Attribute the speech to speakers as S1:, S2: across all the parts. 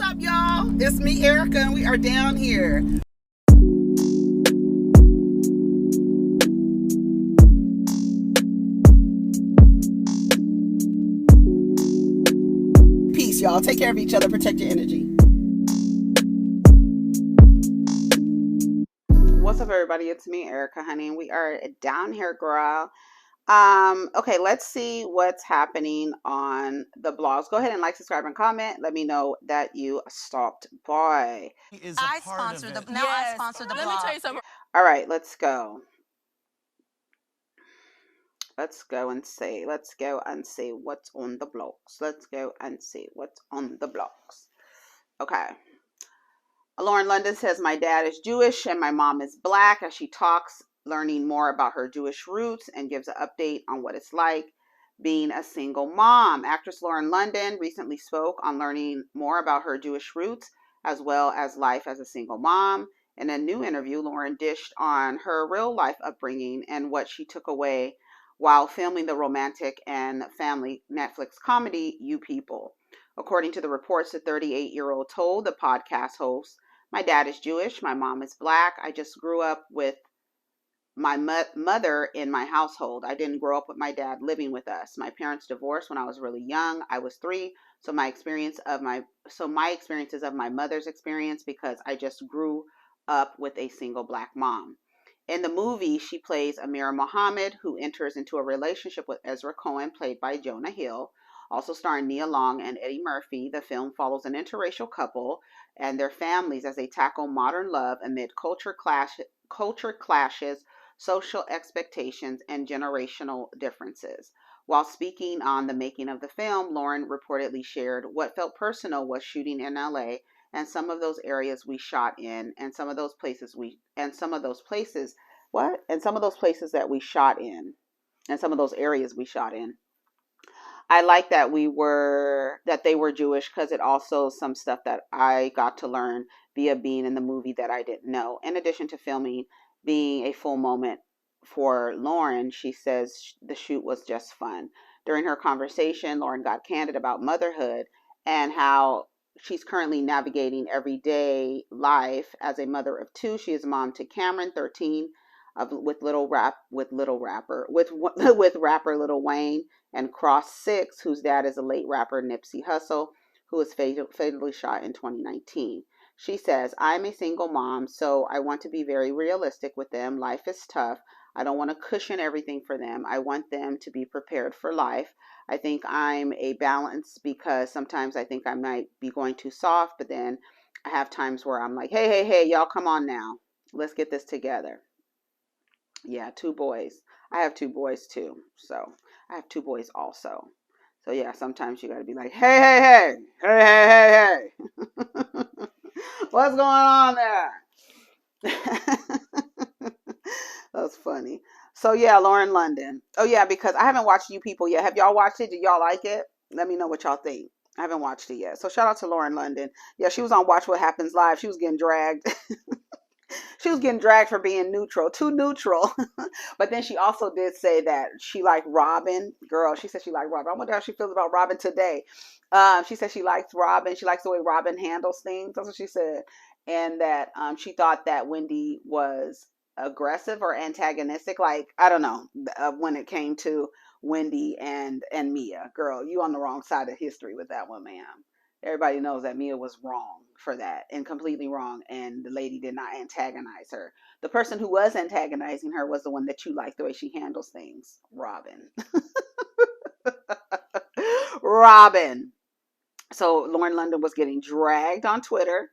S1: up, y'all? It's me, Erica, and we are down here. Peace, y'all. Take care of each other. Protect your energy. What's up, everybody? It's me, Erica, honey, and we are down here, girl. Okay, let's see what's happening on the blogs. Go ahead and like, subscribe, and comment. Let me know that you stopped by.
S2: I sponsor the blog. Let me tell you something.
S1: All right, let's go. Let's go and see what's on the blogs. Let's go and see what's on the blogs. Okay. LaurenLondon says, my dad is Jewish and my mom is black, as she talks, learning more about her Jewish roots and gives an update on what it's like being a single mom. Actress LaurenLondon recently spoke on learning more about her Jewish roots as well as life as a single mom. In a new interview, Lauren dished on her real life upbringing and what she took away while filming the romantic and family Netflix comedy, You People. According to the reports, the 38-year-old told the podcast host, my dad is Jewish, my mom is black. I just grew up with my mother in my household. I didn't grow up with my dad living with us. My parents divorced when I was really young. I was 3, so my experiences of my mother's experience, because I just grew up with a single black mom. In the movie, she plays Amira Muhammad, who enters into a relationship with Ezra Cohen, played by Jonah Hill. Also starring Nia Long and Eddie Murphy, the film follows an interracial couple and their families as they tackle modern love amid culture clashes, social expectations, and generational differences. While speaking on the making of the film, Lauren reportedly shared what felt personal was shooting in LA and some of those areas we shot in, and some of those places that we shot in, and some of those areas we shot in. I like that they were Jewish, because it also some stuff that I got to learn via being in the movie that I didn't know. In addition to filming being a full moment for Lauren, she says the shoot was just fun. During her conversation, Lauren got candid about motherhood and how she's currently navigating everyday life as a mother of 2. She is mom to Cameron, 13, with rapper Lil Wayne, and Cross 6, whose dad is a late rapper Nipsey Hussle, who was fatally shot in 2019. She says, I'm a single mom, so I want to be very realistic with them. Life is tough. I don't want to cushion everything for them. I want them to be prepared for life. I think I'm a balance, because sometimes I think I might be going too soft, but then I have times where I'm like, hey, y'all, come on now. Let's get this together. Yeah, 2 boys. I have 2 boys too. So I have 2 boys also. So yeah, sometimes you got to be like, hey. What's going on there? That's funny. So yeah, LaurenLondon. Oh yeah, because I haven't watched You People yet. Have y'all watched it? Did y'all like it? Let me know what y'all think. I haven't watched it yet. So shout out to LaurenLondon. Yeah, she was on Watch What Happens Live. She was getting dragged. She was getting dragged for being too neutral. But then she also did say that she liked Robin. Girl, she said she liked Robin. I wonder how she feels about Robin today. She said she likes Robin. She likes the way Robin handles things. That's what she said. And that she thought that Wendy was aggressive or antagonistic. Like, I don't know, when it came to Wendy and Mia. Girl, you on the wrong side of history with that one, ma'am. Everybody knows that Mia was wrong for that, and completely wrong, and the lady did not antagonize her. The person who was antagonizing her was the one that you like, the way she handles things, Robin. Robin. So LaurenLondon was getting dragged on Twitter.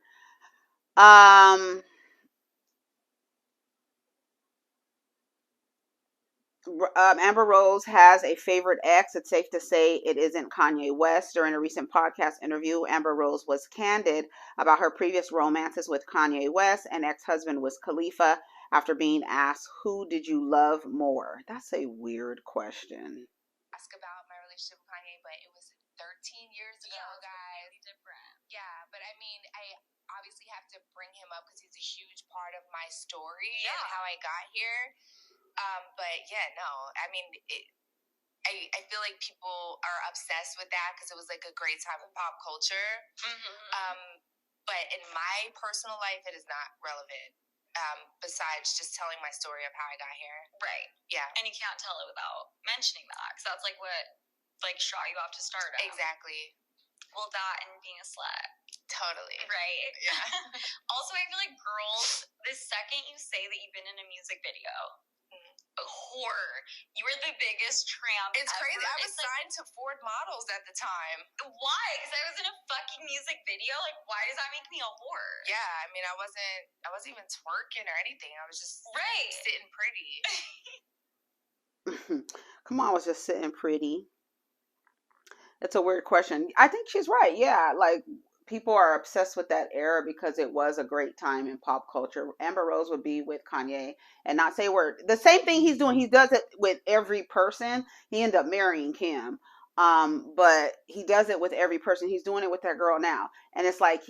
S1: AmberRose has a favorite ex. It's safe to say it isn't Kanye West. During a recent podcast interview, AmberRose was candid about her previous romances with Kanye West and ex-husband Wiz Khalifa after being asked, who did you love more? That's a weird question.
S3: Ask about my relationship with Kanye, but it was 13 years ago, guys. Really different. Yeah, but I mean, I obviously have to bring him up because he's a huge part of my story and how I got here. But yeah, no, I mean, I feel like people are obsessed with that because it was like a great time in pop culture. But in my personal life, it is not relevant. Besides just telling my story of how I got here.
S4: Right.
S3: Yeah.
S4: And you can't tell it without mentioning that, because that's like what shot you off to stardom.
S3: Exactly.
S4: Well, that and being a slut.
S3: Totally.
S4: Right.
S3: Yeah.
S4: Also, I feel like girls, the second you say that you've been in a music video, horror. You were the biggest tramp.
S3: It's
S4: ever.
S3: crazy. I was signed to Ford Models at the time.
S4: Why? Because I was in a fucking music video. Like, why does that make me a whore?
S3: Yeah, I mean, I wasn't even twerking or anything. I was just sitting pretty.
S1: Come on, I was just sitting pretty. It's a weird question. I think she's right. Yeah, like people are obsessed with that era because it was a great time in pop culture. AmberRose would be with Kanye and not say a word. The same thing he's doing, he does it with every person. He ended up marrying Kim. But he does it with every person. He's doing it with that girl now. And it's like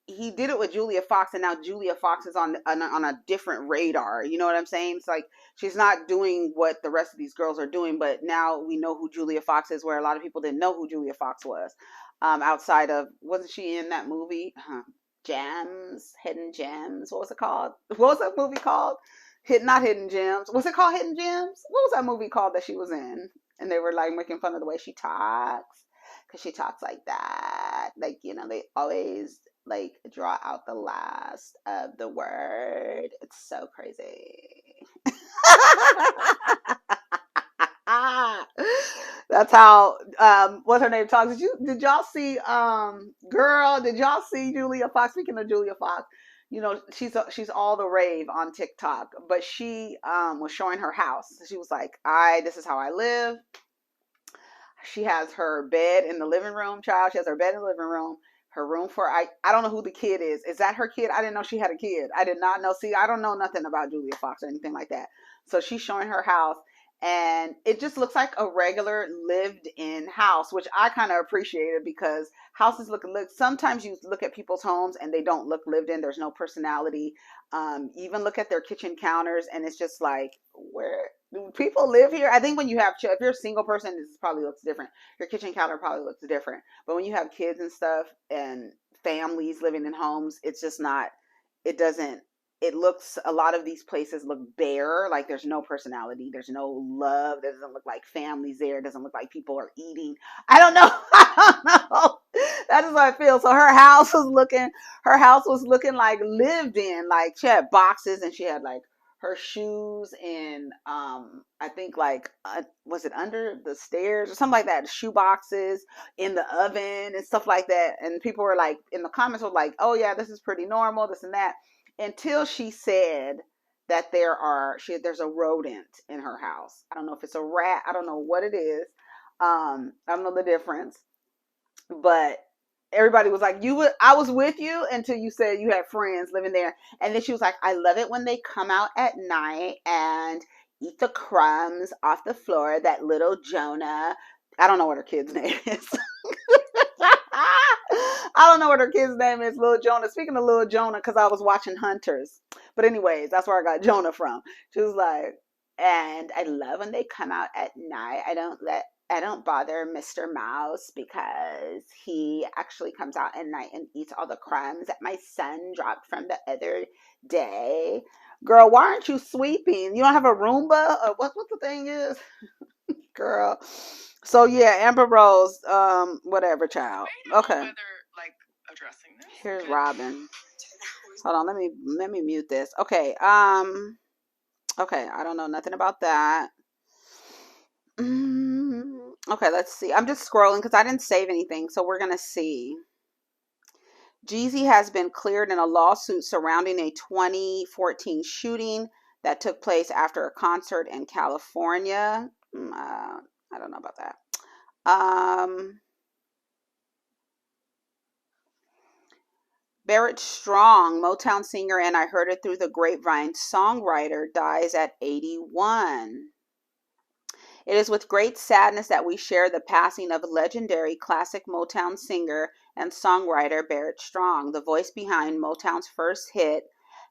S1: he did it with JuliaFox, and now JuliaFox is on a different radar. You know what I'm saying? It's like she's not doing what the rest of these girls are doing, but now we know who JuliaFox is, where a lot of people didn't know who JuliaFox was. Outside of, wasn't she in that movie? Gems, Hidden Gems. What was it called? What was that movie called? Not Hidden Gems. Was it called Hidden Gems? What was that movie called that she was in? And they were like making fun of the way she talks, because she talks like that. Like, you know, they always like draw out the last of the word. It's so crazy. That's how what's her name talks. Did y'all see did y'all see JuliaFox? Speaking of JuliaFox, you know, she's all the rave on TikTok, but she was showing her house. She was like, this is how I live. She has her bed in the living room, child. She has her bed in the living room. Her room for, I don't know who the kid is. Is that her kid? I didn't know she had a kid. I did not know. See, I don't know nothing about JuliaFox or anything like that. So she's showing her house, and it just looks like a regular lived-in house, which I kind of appreciated, because houses look. Sometimes you look at people's homes and they don't look lived in. There's no personality. Even look at their kitchen counters, and it's just like, where do people live here? I think when you have, if you're a single person, this probably looks different. Your kitchen counter probably looks different. But when you have kids and stuff and families living in homes, it's just not. It doesn't. It looks, a lot of these places look bare, like there's no personality, there's no love, there doesn't look like families there, it doesn't look like people are eating. I don't know. I don't know. That is what I feel. So her house was looking like lived in, like she had boxes, and she had like her shoes in, I think like, was it under the stairs or something like that? Shoe boxes in the oven and stuff like that. And people were like, in the comments were like, oh yeah, this is pretty normal, this and that. Until she said that there's a rodent in her house. I don't know if it's a rat. I don't know what it is. I don't know the difference. But everybody was like, I was with you until you said you had friends living there. And then she was like, I love it when they come out at night and eat the crumbs off the floor. That little Jonah. I don't know what her kid's name is. I don't know what her kid's name is, Lil Jonah. Speaking of Lil Jonah, because I was watching Hunters. But anyways, that's where I got Jonah from. She was like, and I love when they come out at night. I don't bother Mr. Mouse because he actually comes out at night and eats all the crumbs that my son dropped from the other day. Girl, why aren't you sweeping? You don't have a Roomba? Or what the thing is? Girl. So yeah, AmberRose, whatever, child. Okay.
S2: Like addressing this.
S1: Here's Robin. Hold on, let me mute this. Okay. Okay, I don't know nothing about that. Okay, let's see. I'm just scrolling because I didn't save anything, so we're gonna see. Jeezy has been cleared in a lawsuit surrounding a 2014 shooting that took place after a concert in California. I don't know about that. BarrettStrong, Motown singer, and I Heard It Through the Grapevine songwriter, dies at 81. It is with great sadness that we share the passing of legendary classic Motown singer and songwriter BarrettStrong. The voice behind Motown's first hit,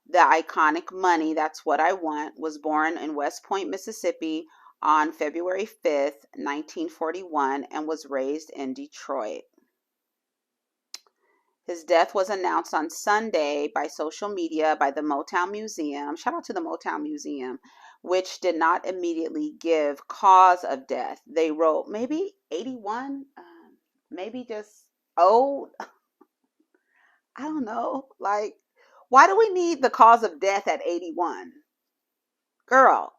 S1: the iconic Money, That's What I Want, was born in West Point, Mississippi on February 5th, 1941, and was raised in Detroit. His death was announced on Sunday by social media by the Motown Museum. Shout out to the Motown Museum, which did not immediately give cause of death. They wrote maybe 81, maybe just old. I don't know. Like, why do we need the cause of death at 81? Girl.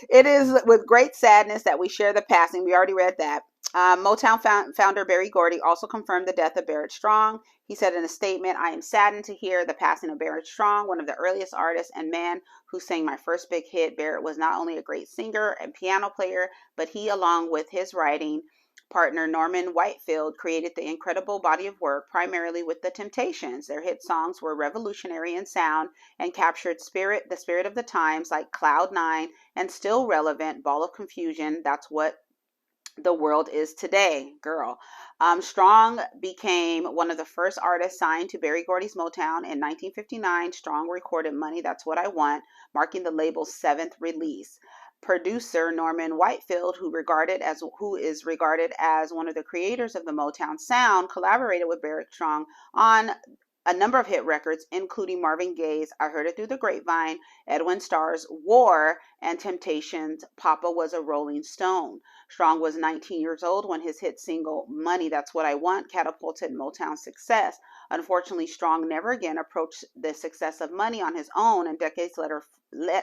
S1: It is with great sadness that we share the passing. We already read that. Motown founder Berry Gordy also confirmed the death of BarrettStrong. He said in a statement, "I am saddened to hear the passing of BarrettStrong, one of the earliest artists and man who sang my first big hit. Barrett was not only a great singer and piano player, but he, along with his writing partner Norman Whitefield, created the incredible body of work, primarily with the Temptations. Their hit songs were revolutionary in sound and captured the spirit of the times, like Cloud 9, and still relevant, Ball of Confusion. That's what the world is today, girl." Strong became one of the first artists signed to Berry Gordy's Motown in 1959. Strong recorded Money, That's What I Want, marking the label's 7th release. Producer Norman Whitefield, who is regarded as one of the creators of the Motown sound, collaborated with BarrettStrong on a number of hit records, including Marvin Gaye's I Heard It Through the Grapevine, Edwin Starr's War, and Temptations' Papa Was a Rolling Stone. Strong was 19 years old when his hit single Money, That's What I Want catapulted Motown's success. Unfortunately, Strong never again approached the success of Money on his own, and decades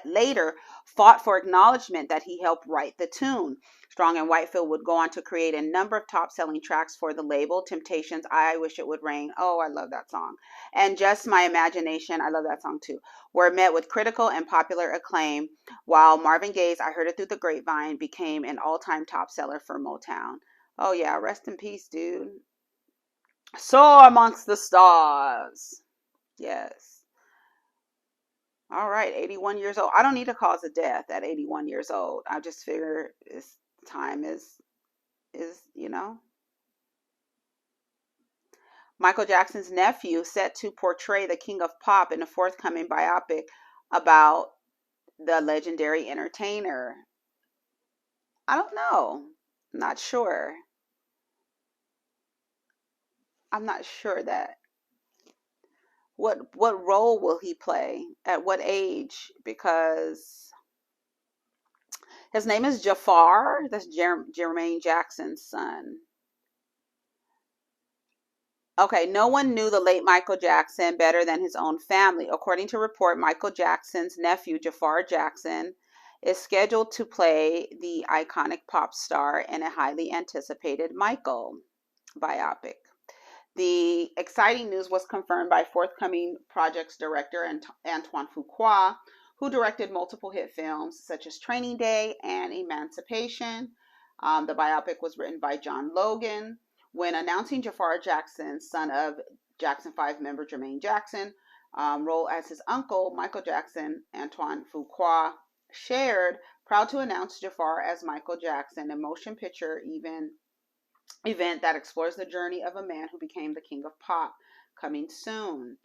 S1: later fought for acknowledgement that he helped write the tune. Strong and Whitefield would go on to create a number of top-selling tracks for the label. Temptations' I Wish It Would Rain, oh, I love that song, and Just My Imagination, I love that song too, were met with critical and popular acclaim, while Marvin Gaye's I Heard It Through the Grapevine became an all-time top seller for Motown. Oh yeah, rest in peace, dude. Soar amongst the stars. Yes. All right, 81 years old. I don't need a cause of death at 81 years old. I just figure it's time is, you know. Michael Jackson's nephew set to portray the King of Pop in a forthcoming biopic about the legendary entertainer. I don't know. I'm not sure. I'm not sure that. What role will he play? At what age? Because his name is Jafar. That's Jermaine Jackson's son. Okay, no one knew the late Michael Jackson better than his own family. According to report, Michael Jackson's nephew, Jafar Jackson, is scheduled to play the iconic pop star in a highly anticipated Michael biopic. The exciting news was confirmed by forthcoming project's director, Antoine Fuqua, who directed multiple hit films such as Training Day and Emancipation. The biopic was written by John Logan. When announcing Jafar Jackson, son of Jackson 5 member Jermaine Jackson, role as his uncle, Michael Jackson, Antoine Fuqua shared, "Proud to announce Jafar as Michael Jackson, a motion picture event that explores the journey of a man who became the king of pop, coming soon."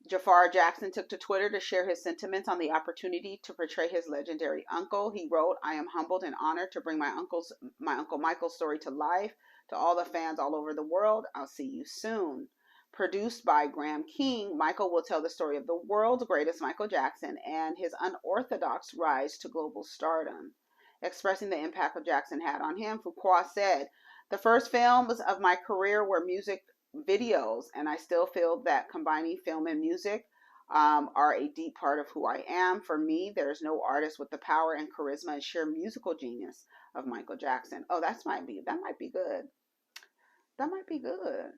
S1: Jafar Jackson took to Twitter to share his sentiments on the opportunity to portray his legendary uncle. He wrote, "I am humbled and honored to bring my Uncle Michael's story to life. To all the fans all over the world, I'll see you soon." Produced by Graham King, Michael will tell the story of the world's greatest Michael Jackson and his unorthodox rise to global stardom. Expressing the impact Jackson had on him, Fuqua said, "The first films of my career were music videos, and I still feel that combining film and music are a deep part of who I am. For me, there's no artist with the power and charisma and sheer musical genius of Michael Jackson." Oh, that might be good. That might be good.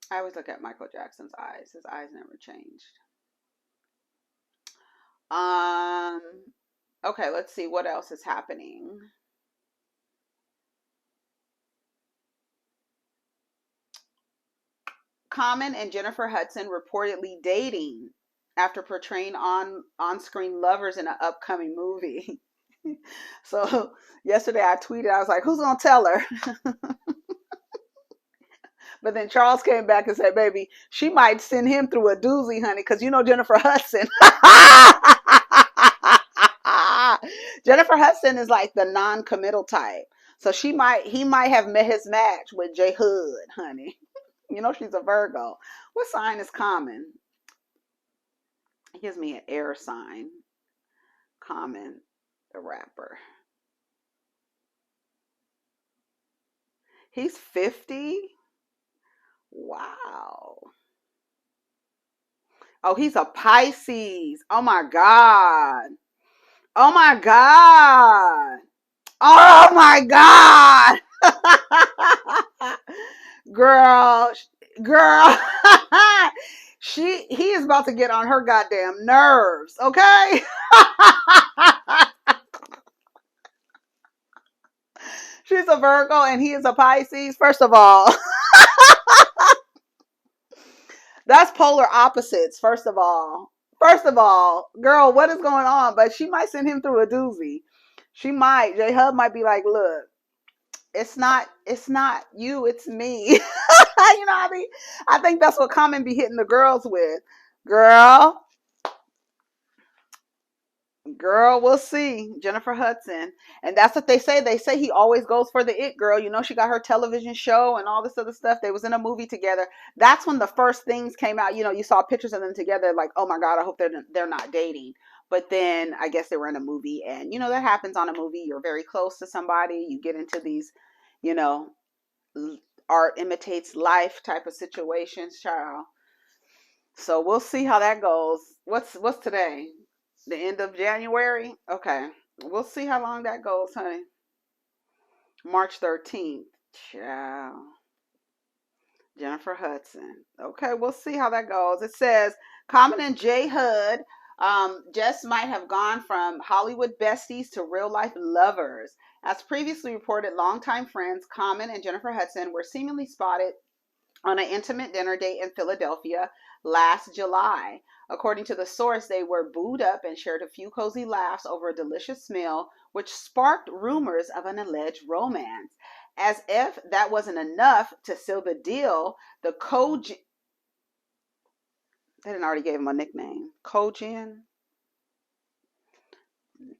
S1: I always look at Michael Jackson's eyes. His eyes never changed. Okay, let's see what else is happening. Common and Jennifer Hudson reportedly dating after portraying on-screen lovers in an upcoming movie. So yesterday I tweeted, I was like, who's gonna tell her? But then Charles came back and said, baby, she might send him through a doozy, honey, because you know Jennifer Hudson. Jennifer Hudson is like the non-committal type. So he might have met his match with JHud, honey. You know she's a Virgo. What sign is Common? He gives me an air sign. Common, the rapper. He's 50? Wow. Oh, he's a Pisces. Oh my God. Oh my God. Oh my God. Girl. He is about to get on her goddamn nerves, okay? She's a Virgo and he is a Pisces. First of all, that's polar opposites. First of all, girl, what is going on? But she might send him through a doozy. She might. JHud might be like, look, it's not you, it's me. You know, I think that's what Common be hitting the girls with. Girl, we'll see. Jennifer Hudson. And that's what they say. They say he always goes for the it girl. You know, she got her television show and all this other stuff. They was in a movie together. That's when the first things came out. You know, you saw pictures of them together like, oh my God, I hope they're not dating. But then I guess they were in a movie. And, you know, that happens on a movie. You're very close to somebody. You get into these, you know, art imitates life type of situations, child. So we'll see how that goes. What's today? The end of January? Okay. We'll see how long that goes, honey. March 13th. Ciao. Jennifer Hudson. Okay, we'll see how that goes. It says, Common and JHud just might have gone from Hollywood besties to real-life lovers. As previously reported, longtime friends Common and Jennifer Hudson were seemingly spotted on an intimate dinner date in Philadelphia last July. According to the source, they were booed up and shared a few cozy laughs over a delicious meal, which sparked rumors of an alleged romance. As if that wasn't enough to seal the deal, the they didn't already gave him a nickname. Kojin?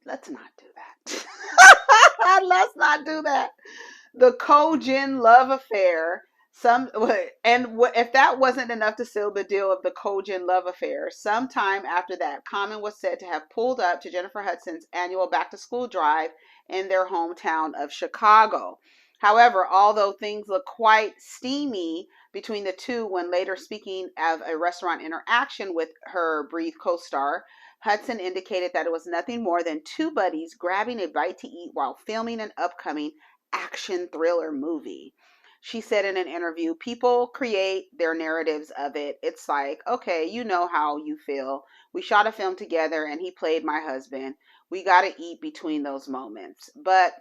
S1: Let's not do that. Let's not do that. The Kojin love affair. If that wasn't enough to seal the deal of the Kojin love affair, sometime after that, Common was said to have pulled up to Jennifer Hudson's annual back-to-school drive in their hometown of Chicago. However, although things look quite steamy between the two when later speaking of a restaurant interaction with her Breathe co-star, Hudson indicated that it was nothing more than two buddies grabbing a bite to eat while filming an upcoming action thriller movie. She said in an interview, people create their narratives of it. It's like, okay, you know how you feel. We shot a film together and he played my husband. We got to eat between those moments. But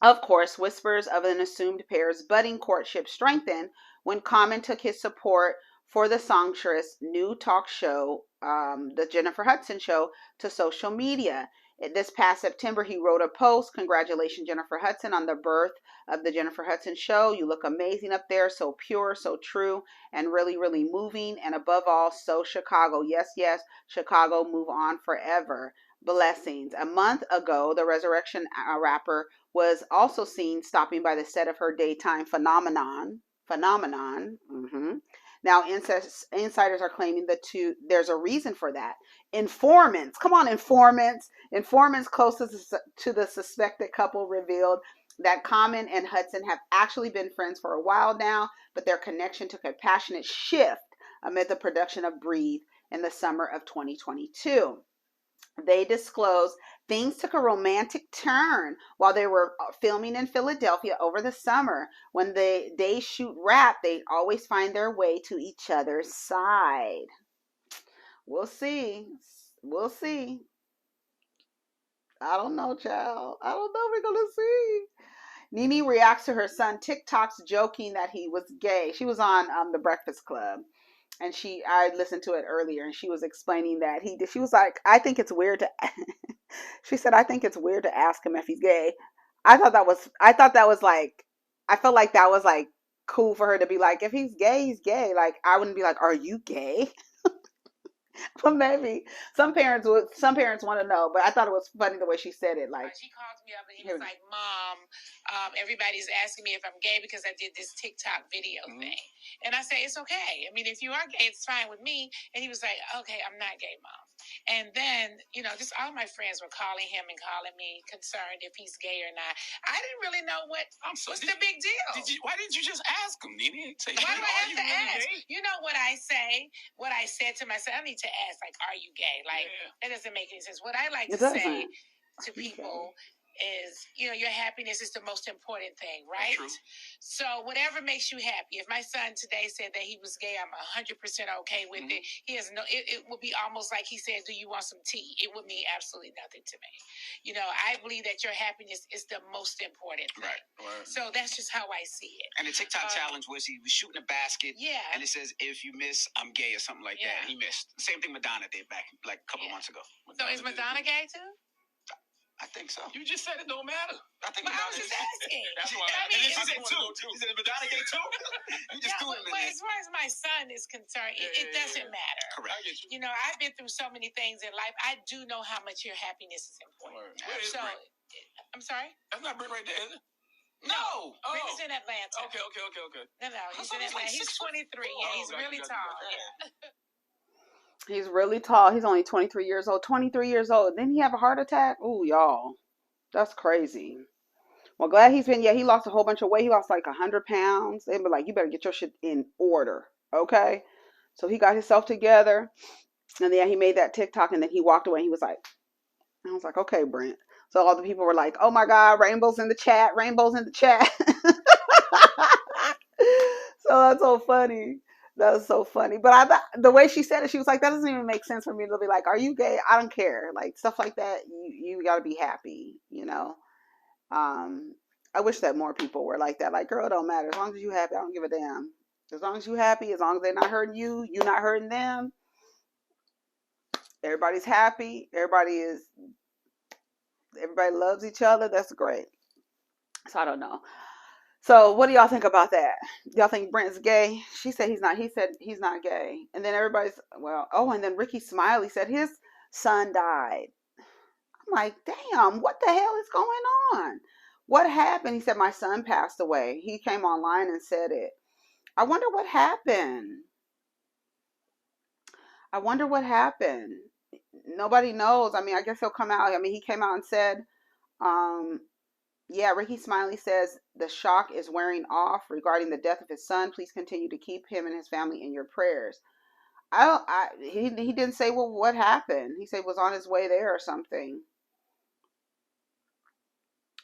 S1: of course, whispers of an assumed pair's budding courtship strengthened when Common took his support for the songstress' new talk show, the Jennifer Hudson Show, to social media. This past September, he wrote a post, "Congratulations, Jennifer Hudson, on the birth of the Jennifer Hudson Show. You look amazing up there, so pure, so true, and really, really moving. And above all, so Chicago. Yes, yes, Chicago, move on forever. Blessings." A month ago, the Resurrection rapper was also seen stopping by the set of her daytime phenomenon. Now, insiders are claiming there's a reason for that. Informants, come on, informants closest to the suspected couple revealed that Common and Hudson have actually been friends for a while now, but their connection took a passionate shift amid the production of Breathe in the summer of 2022. They disclosed things took a romantic turn while they were filming in Philadelphia over the summer. When they shoot rap, they always find their way to each other's side. We'll see. We'll see. I don't know, child. I don't know. We're going to see. Nene reacts to her son TikToks joking that he was gay. She was on The Breakfast Club. And I listened to it earlier, and she was explaining that she was like, I think it's weird to, she said, I think it's weird to ask him if he's gay. I felt like that was like cool for her to be like, if he's gay, he's gay. Like, I wouldn't be like, are you gay? But maybe some parents want to know. But I thought it was funny the way she said it. Like,
S3: She called me up and he was like, Mom, everybody's asking me if I'm gay because I did this TikTok video thing. And I say, it's okay. I mean, if you are gay, it's fine with me. And he was like, okay, I'm not gay, Mom. And then, just all my friends were calling him and calling me concerned if he's gay or not. I didn't really know what's the big deal.
S5: Why didn't you just ask him, Nene? Say,
S3: why do I have to
S5: really
S3: ask?
S5: Gay?
S3: You know what I say? What I said to myself, I need to ask, like, are you gay? Like, that doesn't make any sense. What I like to say to people is, your happiness is the most important thing, right?
S5: True.
S3: So whatever makes you happy. If my son today said that he was gay, I'm 100% okay with it. He has it would be almost like he said, do you want some tea? It would mean absolutely nothing to me. I believe that your happiness is the most important thing.
S5: Right.
S3: So that's just how I see it.
S5: And the TikTok challenge was he was shooting a basket.
S3: Yeah.
S5: And it says, if you miss, I'm gay or something like that. He missed. Same thing Madonna did back like a couple of months ago.
S3: So is Madonna gay too?
S5: I think so. You just said it don't matter. I think
S3: I was just asking.
S5: That's why.
S3: I mean,
S5: she said too. She said Madonna gay too. You just threw it in there.
S3: As far as my son is concerned, it doesn't matter.
S5: Correct.
S3: I've been through so many things in life. I do know how much your happiness is important.
S5: Where is Brent?
S3: I'm sorry?
S5: That's not Brent right there, is it?
S3: No. Brent is in Atlanta.
S5: Okay.
S3: No, he's in Atlanta. He's 23. Yeah, he's really tall. Yeah.
S1: he's really tall. He's only 23 years old. 23 years old. Didn't he have a heart attack? Ooh, y'all. That's crazy. Well, glad he lost a whole bunch of weight. He lost like 100 pounds. They were like, you better get your shit in order. Okay. So he got himself together. And then he made that TikTok and then he walked away. He was like, I was like, okay, Brent. So all the people were like, oh my God, rainbows in the chat. So that's so funny. That was so funny. But the way she said it, she was like, that doesn't even make sense for me to be like, are you gay? I don't care. Like stuff like that. You got to be happy, I wish that more people were like that. Like, girl, it don't matter. As long as you happy, I don't give a damn. As long as you happy, as long as they're not hurting you, you not hurting them. Everybody's happy. Everybody loves each other. That's great. So I don't know. So what do y'all think about that? Y'all think Brent's gay? She said he's not. He said he's not gay. And then everybody's, and then Ricky Smiley said his son died. I'm like, damn, what the hell is going on? What happened? He said, my son passed away. He came online and said it. I wonder what happened. Nobody knows. I mean, I guess he'll come out. I mean, he came out and said, Ricky Smiley says the shock is wearing off regarding the death of his son. Please continue to keep him and his family in your prayers. He didn't say what happened. He said he was on his way there or something.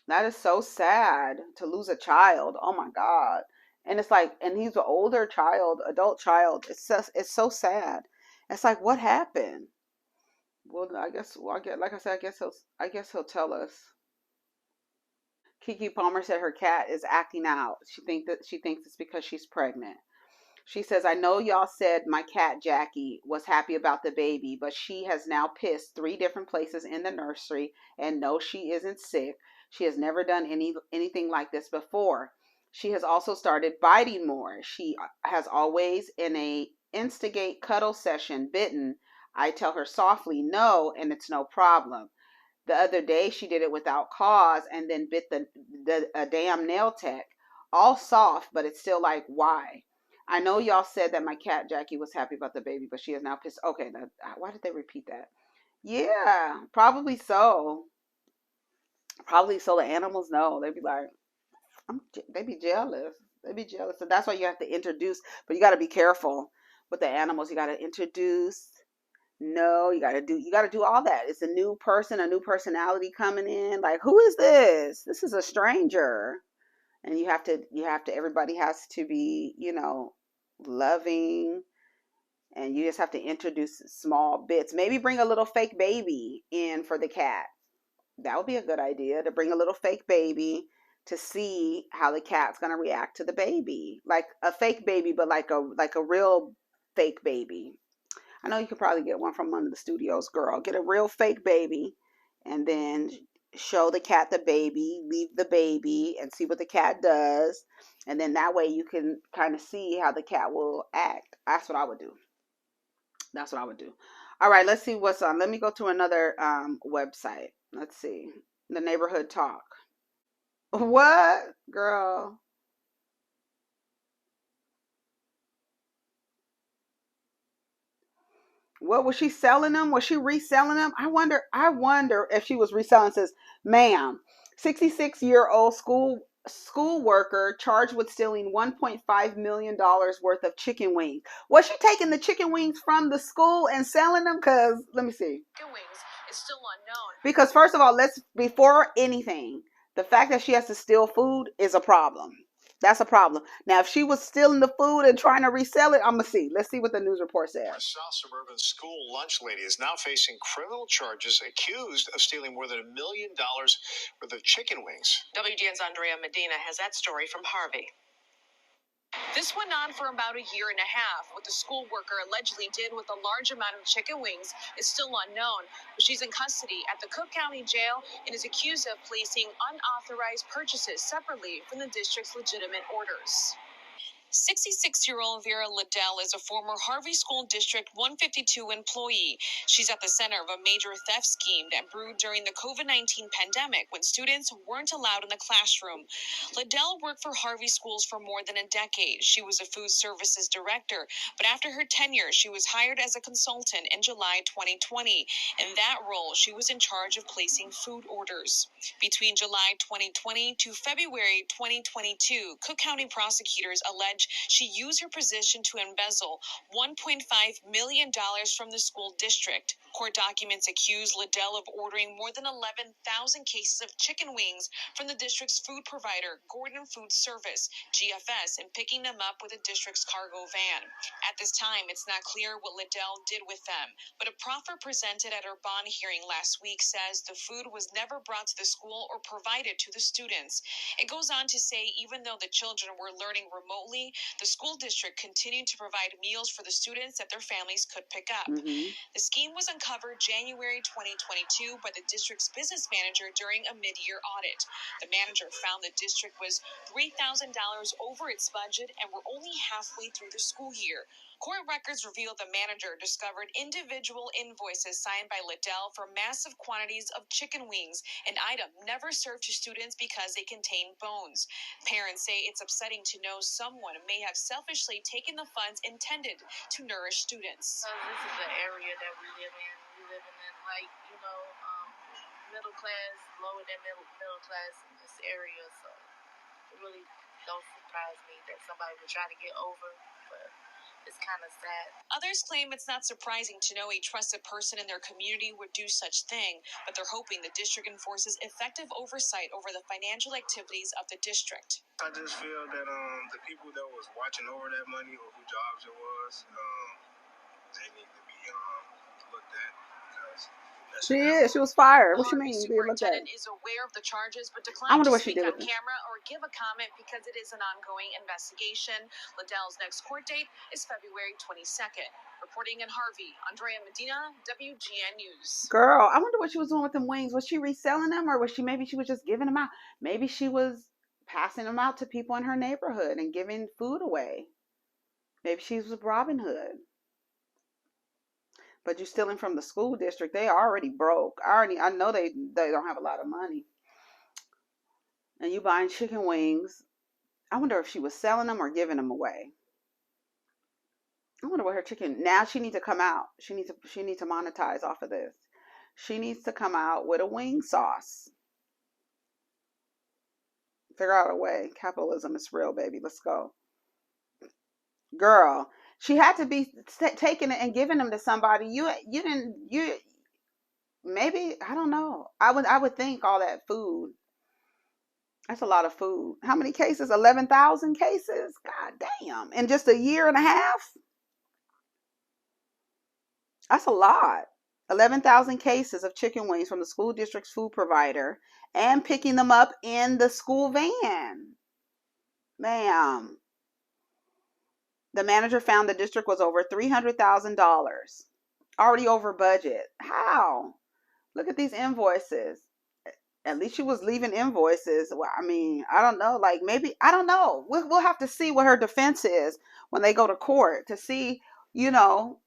S1: That is so sad to lose a child. Oh my God. And it's like, and he's an older child, adult child. It's so sad. It's like, what happened? Well, I guess he'll tell us. Kiki Palmer said her cat is acting out. She thinks it's because she's pregnant. She says, I know y'all said my cat Jackie was happy about the baby, but she has now pissed 3 different places in the nursery, and no, she isn't sick. She has never done anything like this before. She has also started biting more. She has always, in a instigate cuddle session, bitten. I tell her softly no, and it's no problem. The other day she did it without cause and then bit a damn nail tech. All soft, but it's still like, why? I know y'all said that my cat Jackie was happy about the baby, but she is now pissed. Okay, why did they repeat that? Yeah, probably so. Probably so the animals know. They'd be like, they'd be jealous. So that's why you have to introduce, but you got to be careful with the animals. You got to introduce. No, you got to do all that. It's a new person, a new personality coming in. Like, who is this? This is a stranger. And everybody has to be, loving. And you just have to introduce small bits. Maybe bring a little fake baby in for the cat. That would be a good idea, to bring a little fake baby to see how the cat's going to react to the baby. Like a fake baby, but like a real fake baby. I know you could probably get one from one of the studios, girl. Get a real fake baby and then show the cat the baby, leave the baby, and see what the cat does. And then that way you can kind of see how the cat will act. That's what I would do. That's what I would do. All right, let's see what's on. Let me go to another website. Let's see. The Neighborhood Talk. What? Girl. What was she selling them? Was she reselling them? I wonder if she was reselling. Says, ma'am, 66-year-old school worker charged with stealing $1.5 million worth of chicken wings. Was she taking the chicken wings from the school and selling them? Because, let me see.
S6: Chicken wings is still unknown.
S1: Because first of all, before anything, the fact that she has to steal food is a problem. That's a problem. Now, if she was stealing the food and trying to resell it, I'm going to see. Let's see what the news report says.
S7: A South Suburban school lunch lady is now facing criminal charges accused of stealing more than $1 million worth of chicken wings.
S6: WGN's Andrea Medina has that story from Harvey. This went on for about a year and a half. What the school worker allegedly did with a large amount of chicken wings is still unknown. But she's in custody at the Cook County Jail and is accused of placing unauthorized purchases separately from the district's legitimate orders. 66-year-old Vera Liddell is a former Harvey School District 152 employee. She's at the center of a major theft scheme that brewed during the COVID-19 pandemic when students weren't allowed in the classroom. Liddell worked for Harvey Schools for more than a decade. She was a food services director, but after her tenure, she was hired as a consultant in July 2020. In that role, she was in charge of placing food orders. Between July 2020 to February 2022, Cook County prosecutors alleged she used her position to embezzle $1.5 million from the school district. Court documents accuse Liddell of ordering more than 11,000 cases of chicken wings from the district's food provider, Gordon Food Service, GFS, and picking them up with the district's cargo van. At this time, it's not clear what Liddell did with them, but a proffer presented at her bond hearing last week says the food was never brought to the school or provided to the students. It goes on to say even though the children were learning remotely, the school district continued to provide meals for the students that their families could pick up.
S1: Mm-hmm.
S6: The scheme was uncovered January 2022 by the district's business manager during a mid-year audit. The manager found the district was $3,000 over its budget and were only halfway through the school year. Court records reveal the manager discovered individual invoices signed by Liddell for massive quantities of chicken wings, an item never served to students because they contain bones. Parents say it's upsetting to know someone may have selfishly taken the funds intended to nourish students.
S8: This is the area that we live in. We live in, like, middle class, lower than middle class in this area. So it really don't surprise me that somebody would try to get over, but it's kind of sad.
S6: Others claim it's not surprising to know a trusted person in their community would do such thing, but they're hoping the district enforces effective oversight over the financial activities of the district.
S9: I just feel that the people that was watching over that money or whose jobs it was, they need to be looked at because
S1: She was fired. What you mean?
S6: The superintendent is aware of the charges, but
S1: I
S6: declined
S1: wonder
S6: to
S1: what she
S6: speak
S1: did
S6: on
S1: with it.
S6: camera or give a comment because it is an ongoing investigation. Liddell's next court date is February 22nd. Reporting in Harvey, Andrea Medina, WGN News.
S1: Girl, I wonder what she was doing with them wings. Was she reselling them, or maybe she was just giving them out? Maybe she was passing them out to people in her neighborhood and giving food away. Maybe she was Robin Hood. But you're stealing from the school district. They are already broke. I know they don't have a lot of money. And you buying chicken wings. I wonder if she was selling them or giving them away. I wonder what her chicken. Now she needs to come out. She needs to monetize off of this. She needs to come out with a wing sauce. Figure out a way. Capitalism is real, baby. Let's go. Girl, she had to be taking it and giving them to somebody. You maybe, I don't know. I would think all that food. That's a lot of food. How many cases? 11,000 cases? God damn. In just a year and a half? That's a lot. 11,000 cases of chicken wings from the school district's food provider and picking them up in the school van. Ma'am. The manager found the district was over $300,000. Already over budget. How? Look at these invoices. At least she was leaving invoices. Well, I mean, I don't know. Like maybe I don't know. We'll have to see what her defense is when they go to court to see, you know,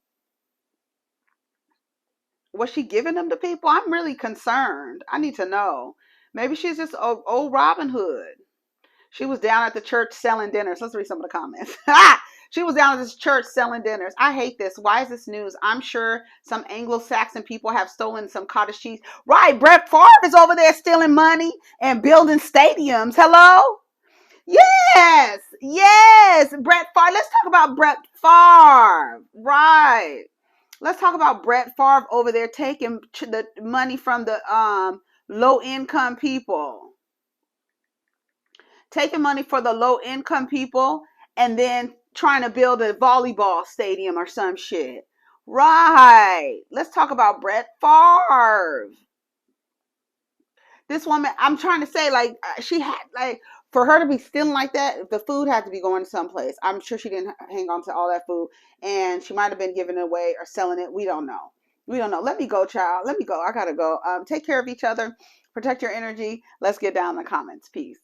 S1: was she giving them to people? I'm really concerned. I need to know. Maybe she's just old Robin Hood. She was down at the church selling dinners. Let's read some of the comments. She was down at this church selling dinners. I hate this. Why is this news? I'm sure some Anglo-Saxon people have stolen some cottage cheese. Right, Brett Favre is over there stealing money and building stadiums. Hello? Yes, yes, Brett Favre. Let's talk about Brett Favre. Right. Let's talk about Brett Favre over there taking the money from the low-income people. Taking money for the low-income people and then trying to build a volleyball stadium or some shit. Right. Let's talk about Brett Favre. This woman, I'm trying to say, like, she had, like, for her to be stealing like that, the food had to be going someplace. I'm sure she didn't hang on to all that food, and she might have been giving it away or selling it. We don't know. We don't know. Let me go, child. Let me go. I gotta go. Take care of each other. Protect your energy. Let's get down in the comments. Peace.